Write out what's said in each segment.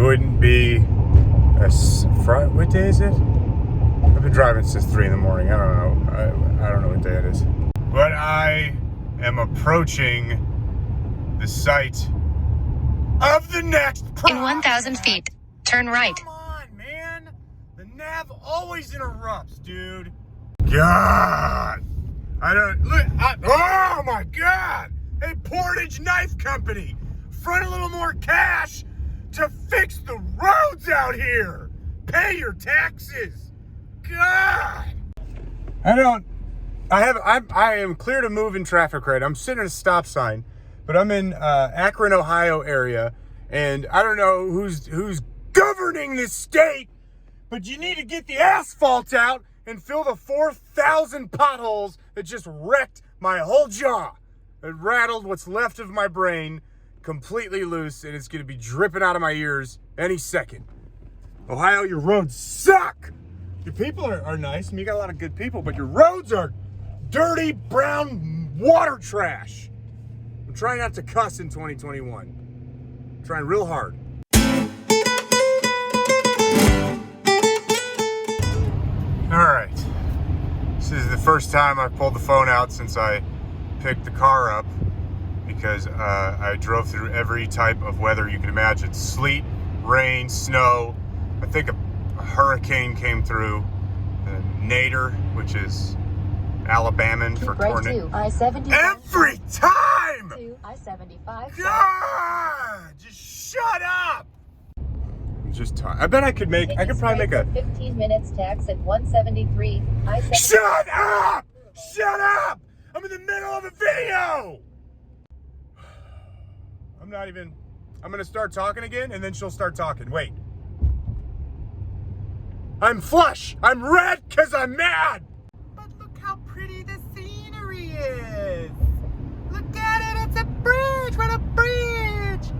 wouldn't be what day is it? I've been driving since 3 in the morning. I don't know. I don't know what day it is. But I am approaching the site of the next project. In 1,000 feet, turn right. Come on, man. The nav always interrupts, dude. God. I don't look. Oh my God. Hey, Portage Knife Company, front a little more cash to fix the roads out here. Pay your taxes. God. I am clear to move in traffic right. I'm sitting at a stop sign, but I'm in Akron, Ohio area, and I don't know who's governing this state, but you need to get the asphalt out and fill the 4,000 potholes that just wrecked my whole jaw. It rattled what's left of my brain completely loose, and it's going to be dripping out of my ears any second. Ohio, your roads suck. Your people are nice. I mean, you got a lot of good people, but your roads are dirty, brown water trash. I'm trying not to cuss in 2021. I'm trying real hard. All right. This is the first time I've pulled the phone out since I picked the car up, because I drove through every type of weather you can imagine. Sleet, rain, snow. I think a hurricane came through. Nader, which is Alabaman for tornado. Every time! I-75. God! Just shut up! I'm just tired. I bet I could probably make a 15 minutes tax at 173. Shut up! Shut up! I'm in the middle of a video! I'm gonna start talking again, and then she'll start talking. Wait. I'm flush! I'm red because I'm mad! But look how pretty the scenery is! Look at it, it's a bridge! What a bridge!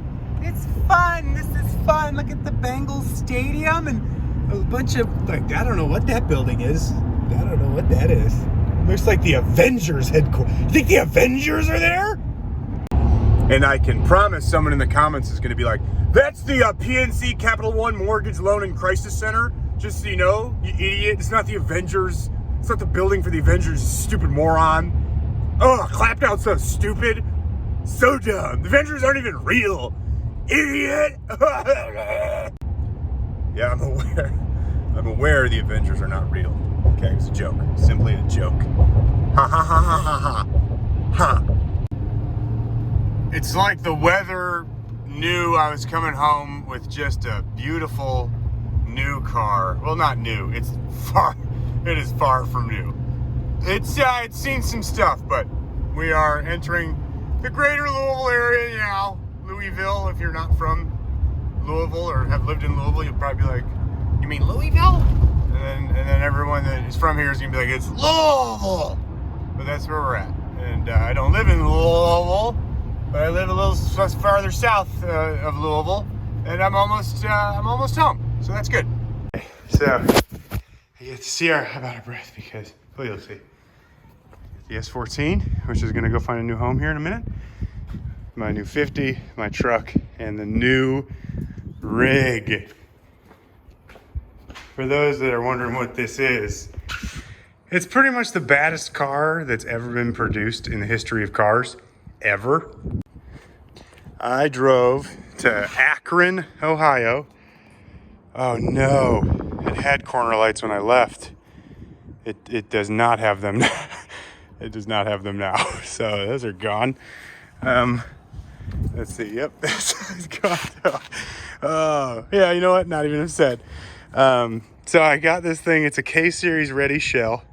It's fun, this is fun. Look at the Bengals Stadium and a bunch of, like, I don't know what that building is. I don't know what that is. Looks like the Avengers headquarters. You think the Avengers are there? And I can promise someone in the comments is going to be like, that's the PNC Capital One Mortgage Loan and Crisis Center. Just so you know, you idiot. It's not the Avengers. It's not the building for the Avengers, you stupid moron. Ugh, clapped out so stupid. So dumb. The Avengers aren't even real. Idiot. Yeah, I'm aware. I'm aware the Avengers are not real. Okay, it was a joke. Simply a joke. Ha ha ha ha ha ha. Ha. It's like the weather knew I was coming home with just a beautiful new car. Well, not new. It is far from new. It's seen some stuff, but we are entering the greater Louisville area now. Louisville, if you're not from Louisville or have lived in Louisville, you'll probably be like, you mean Louisville? And then everyone that is from here is gonna be like, it's Louisville. But that's where we're at. And I don't live in Louisville, but I live a little farther south of Louisville, and I'm almost home. So that's good. So I get to see her about her breath because, well, you'll see. The S14, which is gonna go find a new home here in a minute. My new 50, my truck, and the new rig. For those that are wondering what this is, it's pretty much the baddest car that's ever been produced in the history of cars, ever. I drove to Akron, Ohio. Oh no, it had corner lights when I left. It does not have them. It does not have them now. So those are gone. Let's see. Yep, it's gone. Oh, yeah. You know what? Not even upset. So I got this thing. It's a K Series ready shell.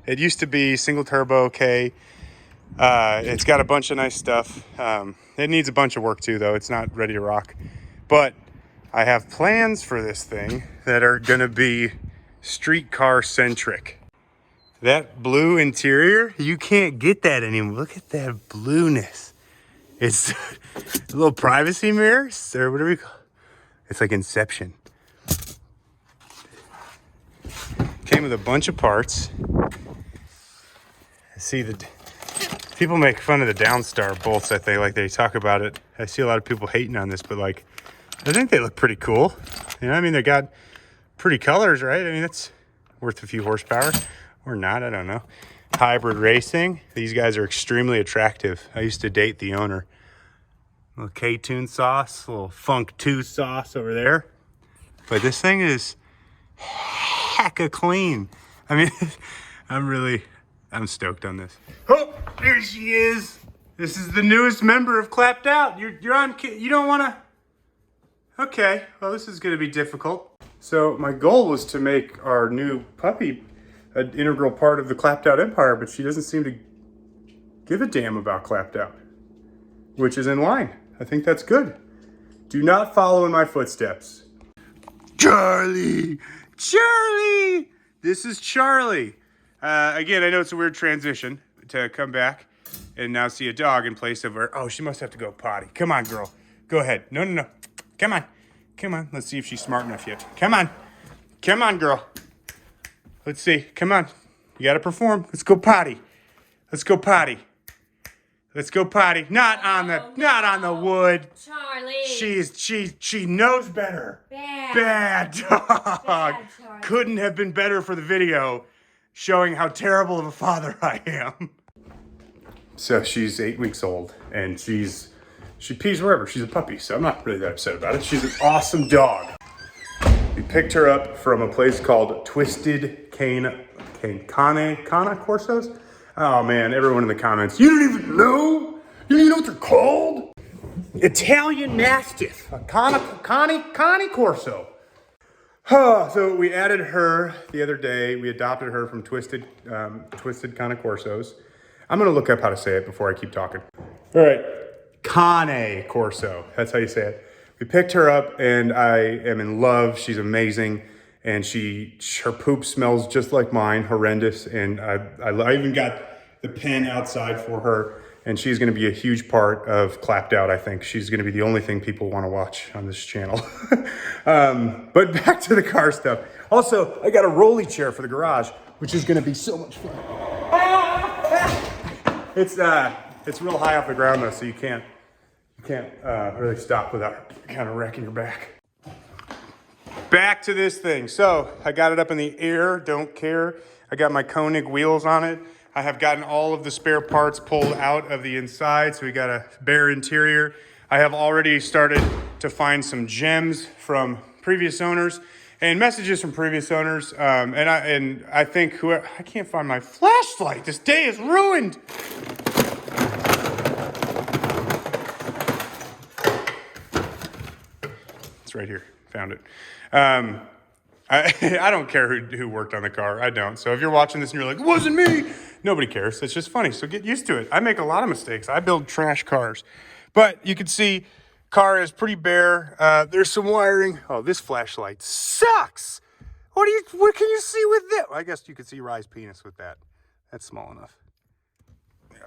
It used to be single turbo K. It's got a bunch of nice stuff. It needs a bunch of work too, though. It's not ready to rock. But I have plans for this thing that are gonna be streetcar centric. That blue interior, you can't get that anymore. Look at that blueness. It's a little privacy mirrors, or whatever you call it. It's like Inception. Came with a bunch of parts. See, people make fun of the Downstar bolts that they talk about it. I see a lot of people hating on this, but like I think they look pretty cool. You know, I mean, they got pretty colors, right? I mean, it's worth a few horsepower or not, I don't know. Hybrid racing. These guys are extremely attractive. I used to date the owner. A little K-Tune sauce, a little Funk 2 sauce over there. But this thing is hecka clean. I mean, I'm stoked on this. Oh, there she is. This is the newest member of Clapped Out. You're on, you don't want to? Okay, well, this is going to be difficult. So my goal was to make our new puppy an integral part of the Clapped Out empire, but she doesn't seem to give a damn about Clapped Out, which is in line. I think that's good. Do not follow in my footsteps. Charlie! Charlie! This is Charlie. Again, I know it's a weird transition to come back and now see a dog in place of her. Oh, she must have to go potty. Come on, girl. Go ahead. No. Come on. Come on. Let's see if she's smart enough yet. Come on. Come on, girl. Let's see. Come on. You got to perform. Let's go potty. Let's go potty. Let's go potty. Not on the wood. Charlie. She knows better. Bad dog. Bad, Couldn't have been better for the video showing how terrible of a father I am. So she's 8 weeks old and she pees wherever. She's a puppy, so I'm not really that upset about it. She's an awesome dog. We picked her up from a place called Twisted Cane Corsos. Oh man, everyone in the comments, you don't even know? You don't even know what they're called? Italian Mastiff, a Connie Corso. So we added her the other day. We adopted her from Twisted Cane Corsos. I'm gonna look up how to say it before I keep talking. All right, Cane Corso, that's how you say it. We picked her up and I am in love. She's amazing. And her poop smells just like mine, horrendous. And I even got the pen outside for her. And she's gonna be a huge part of Clapped Out, I think. She's gonna be the only thing people wanna watch on this channel. But back to the car stuff. Also, I got a rolly chair for the garage, which is gonna be so much fun. It's real high off the ground though, so you can't really stop without kind of wrecking your back. Back to this thing. So I got it up in the air, don't care. I got my Koenig wheels on it. I have gotten all of the spare parts pulled out of the inside, so we got a bare interior. I have already started to find some gems from previous owners and messages from previous owners. And I think I can't find my flashlight. This day is ruined. It's right here. Found it. I don't care who worked on the car. I don't. So if you're watching this and you're like, it wasn't me, nobody cares. It's just funny. So get used to it. I make a lot of mistakes. I build trash cars. But you can see car is pretty bare. There's some wiring. Oh, this flashlight sucks. What can you see with that? Well, I guess you could see Rye's penis with that. That's small enough. Yeah.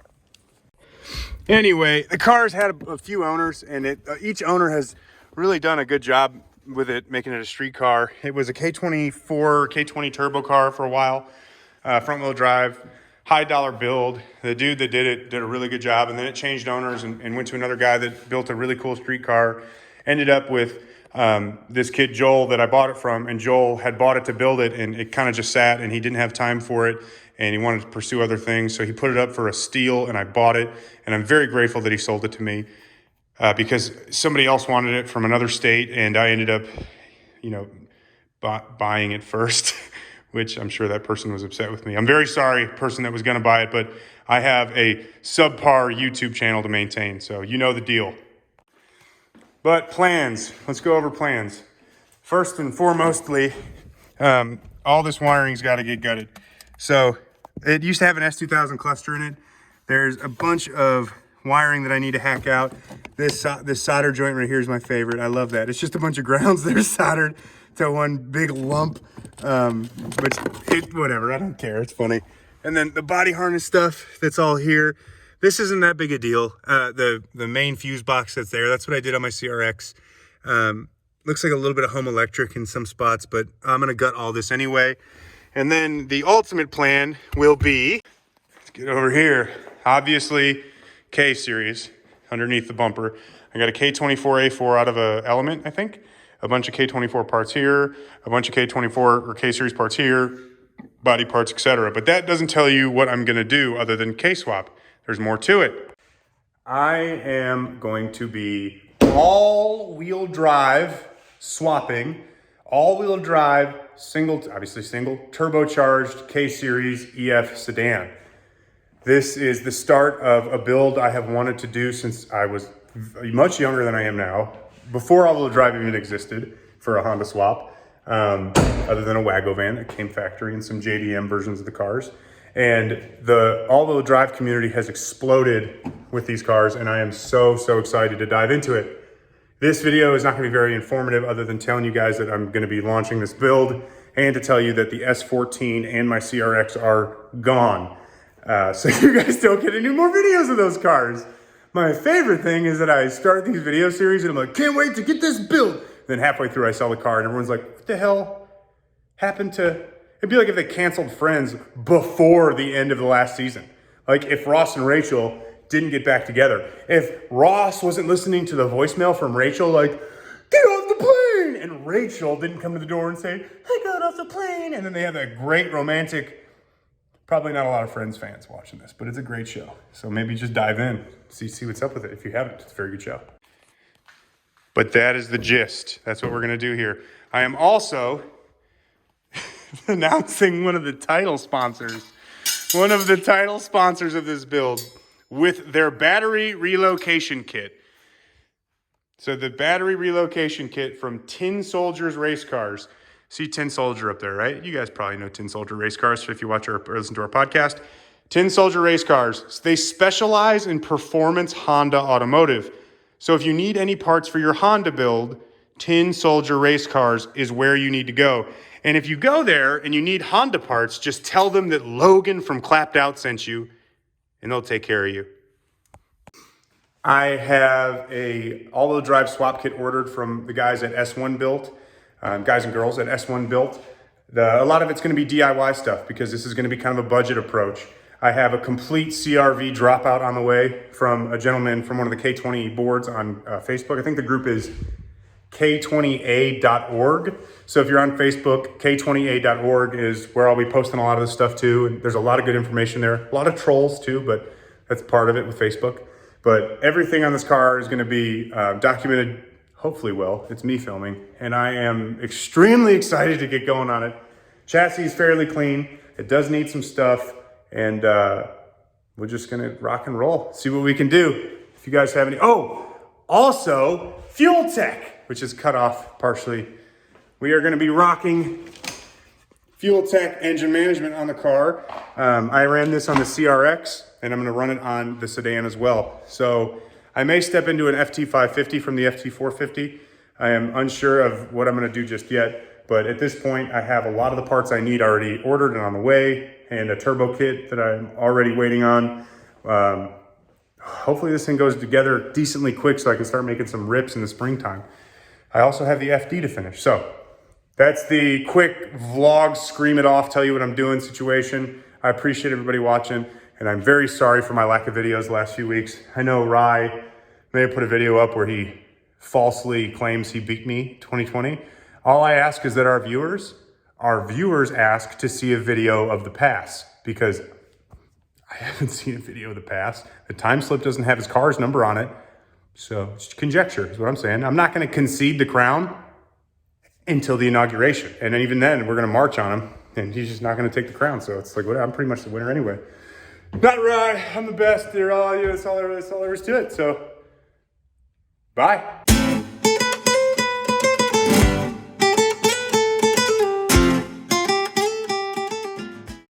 Anyway, the car's had a few owners, and each owner has really done a good job with it, making it a street car. It was a K20 turbo car for a while, front wheel drive, high dollar build. The dude that did it did a really good job, and then it changed owners and went to another guy that built a really cool street car. Ended up with this kid Joel that I bought it from, and Joel had bought it to build it, and it kind of just sat, and he didn't have time for it, and he wanted to pursue other things, so he put it up for a steal, and I bought it, and I'm very grateful that he sold it to me. Because somebody else wanted it from another state, and I ended up, buying it first, which I'm sure that person was upset with me. I'm very sorry, person that was going to buy it, but I have a subpar YouTube channel to maintain, so you know the deal. But plans, let's go over plans. First and foremostly, all this wiring's got to get gutted. So it used to have an S2000 cluster in it. There's a bunch of wiring that I need to hack out. This solder joint right here is my favorite. I love that. It's just a bunch of grounds that are soldered to one big lump. Whatever, I don't care. It's funny. And then the body harness stuff that's all here. This isn't that big a deal. The main fuse box that's there, that's what I did on my CRX. Looks like a little bit of home electric in some spots, but I'm gonna gut all this anyway. And then the ultimate plan will be, let's get over here. Obviously, K-Series underneath the bumper. I got a K24A4 out of a Element, I think. A bunch of K24 parts here, a bunch of K24 or K-Series parts here, body parts, etc. But that doesn't tell you what I'm gonna do other than K-swap. There's more to it. I am going to be all-wheel drive swapping, all-wheel drive, obviously single, turbocharged K-Series EF sedan. This is the start of a build I have wanted to do since I was much younger than I am now, before all-wheel drive even existed for a Honda swap, other than a Wagovan that came factory and some JDM versions of the cars. And the all-wheel drive community has exploded with these cars, and I am so excited to dive into it. This video is not going to be very informative other than telling you guys that I'm going to be launching this build and to tell you that the S14 and my CRX are gone. So you guys don't get any more videos of those cars. My favorite thing is that I start these video series and I'm like, can't wait to get this built. Then halfway through I sell the car and everyone's like, what the hell happened to... It'd be like if they canceled Friends before the end of the last season. Like if Ross and Rachel didn't get back together. If Ross wasn't listening to the voicemail from Rachel like, get off the plane! And Rachel didn't come to the door and say, I got off the plane! And then they have that great romantic... Probably not a lot of Friends fans watching this, but it's a great show. So maybe just dive in, see what's up with it. If you haven't, it's a very good show. But that is the gist. That's what we're gonna do here. I am also announcing one of the title sponsors of this build with their battery relocation kit. So the battery relocation kit from Tin Soldiers Race Cars. See Tin Soldier up there, right? You guys probably know Tin Soldier Race Cars if you watch or listen to our podcast. Tin Soldier Race Cars. They specialize in performance Honda automotive. So if you need any parts for your Honda build, Tin Soldier Race Cars is where you need to go. And if you go there and you need Honda parts, just tell them that Logan from Clapped Out sent you, and they'll take care of you. I have a all-wheel drive swap kit ordered from the guys at S1 Built. Guys and girls at S1 Built. A lot of it's going to be DIY stuff because this is going to be kind of a budget approach. I have a complete CRV dropout on the way from a gentleman from one of the K20 boards on Facebook. I think the group is K20A.org. So if you're on Facebook, K20A.org is where I'll be posting a lot of this stuff too. And there's a lot of good information there. A lot of trolls too, but that's part of it with Facebook. But everything on this car is going to be documented. Hopefully well. It's me filming, and I am extremely excited to get going on it. Chassis is fairly clean. It does need some stuff, and we're just gonna rock and roll, see what we can do. If you guys have any, also Fuel Tech, which is cut off partially. We are gonna be rocking Fuel Tech engine management on the car. I ran this on the CRX, and I'm gonna run it on the sedan as well. So I may step into an FT550 from the FT450. I am unsure of what I'm gonna do just yet, but at this point I have a lot of the parts I need already ordered and on the way, and a turbo kit that I'm already waiting on. Hopefully this thing goes together decently quick so I can start making some rips in the springtime. I also have the FD to finish. So that's the quick vlog, scream it off, tell you what I'm doing situation. I appreciate everybody watching. And I'm very sorry for my lack of videos the last few weeks. I know Rye may have put a video up where he falsely claims he beat me 2020. All I ask is that our viewers ask to see a video of the pass, because I haven't seen a video of the pass. The time slip doesn't have his car's number on it. So it's conjecture is what I'm saying. I'm not gonna concede the crown until the inauguration. And even then we're gonna march on him and he's just not gonna take the crown. So it's like, whatever, I'm pretty much the winner anyway. Not right, I'm the best. They're all you. That's all there is to it. So, bye.